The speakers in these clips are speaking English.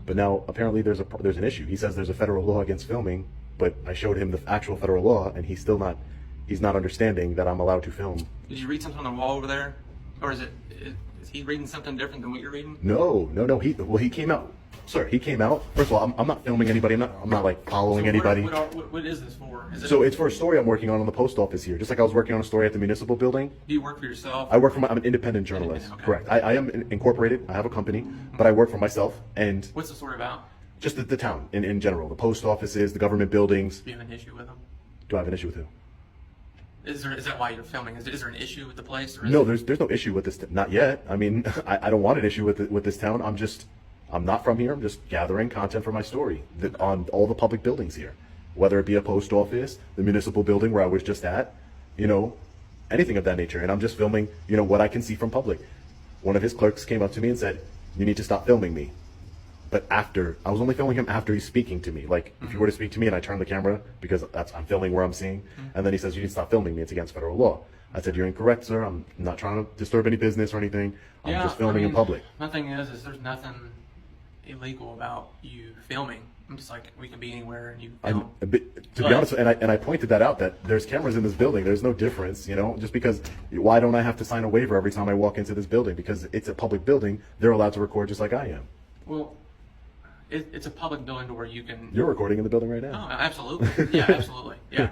But now apparently there's an issue. He says there's a federal law against filming, but I showed him the actual federal law, and he's not understanding that I'm allowed to film. Did you read something on the wall over there, or is he reading something different than what you're reading? No. He came out. Sir, he came out. First of all, I'm not filming anybody. I'm not like following anybody. What is this for? So it's for a story I'm working on the post office here. Just like I was working on a story at the municipal building. Do you work for yourself? I'm an independent journalist. Okay. Correct. I am incorporated. I have a company, but I work for myself. And What's the story about? just the town in general, the post offices, the government buildings. Do you have an issue with them? Do I have an issue with who? Is that why you're filming? Is there an issue with the place? Or No, there's no issue with this. Not yet. I mean, I don't want an issue with this town. I'm not from here. I'm just gathering content for my story on all the public buildings here, whether it be a post office, the municipal building where I was just at, anything of that nature. And I'm just filming, what I can see from public. One of his clerks came up to me and said, "You need to stop filming me." But I was only filming him after he's speaking to me. Like, if you were to speak to me and I turn the camera, because I'm filming where I'm seeing, and then he says, "You need to stop filming me. It's against federal law." I said, "You're incorrect, sir. I'm not trying to disturb any business or anything. I'm just filming in public." My thing is there's nothing illegal about you filming. I'm just like, we can be anywhere and you film. To be honest, and I pointed that out, that there's cameras in this building. There's no difference, just because. Why don't I have to sign a waiver every time I walk into this building? Because it's a public building. They're allowed to record just like I am. Well, it's a public building to where you can. You're recording in the building right now. Oh, absolutely. Yeah, absolutely. Yeah.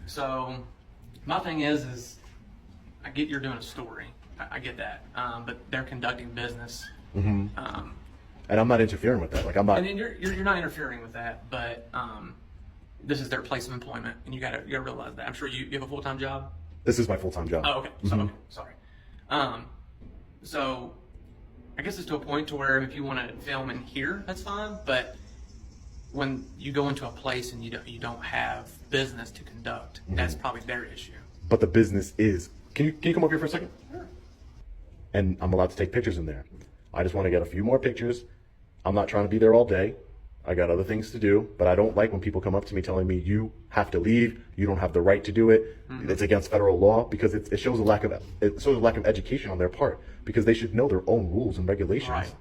So, my thing is I get you're doing a story. I get that. But they're conducting business. Mm-hmm. And I'm not interfering with that. Like, I'm not. And then you're not interfering with that, but this is their place of employment, and you gotta realize that. I'm sure you have a full-time job. This is my full-time job. Oh, okay. So, okay, sorry. So I guess it's to a point to where if you want to film in here, that's fine. But when you go into a place and you don't have business to conduct, that's probably their issue. But the business is. Can you come over here for a second? Sure. And I'm allowed to take pictures in there. I just want to get a few more pictures. I'm not trying to be there all day. I got other things to do, but I don't like when people come up to me telling me you have to leave, you don't have the right to do it, it's against federal law, because it shows a lack of education on their part, because they should know their own rules and regulations. Right.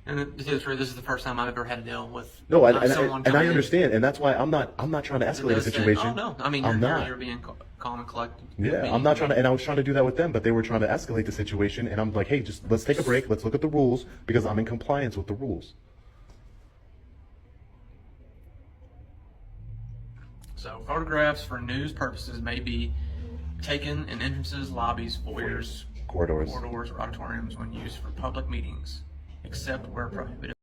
And to tell you the truth, this is the first time I've ever had to deal with someone. And I understand, and that's why I'm not trying to escalate a situation. Oh no, I mean you're being calm and collected. Yeah, I'm not trying to, and I was trying to do that with them, but they were trying to escalate the situation, and I'm like, hey, just let's take a break, let's look at the rules, because I'm in compliance with the rules. So photographs for news purposes may be taken in entrances, lobbies, foyers, corridors, or auditoriums when used for public meetings, except where prohibited.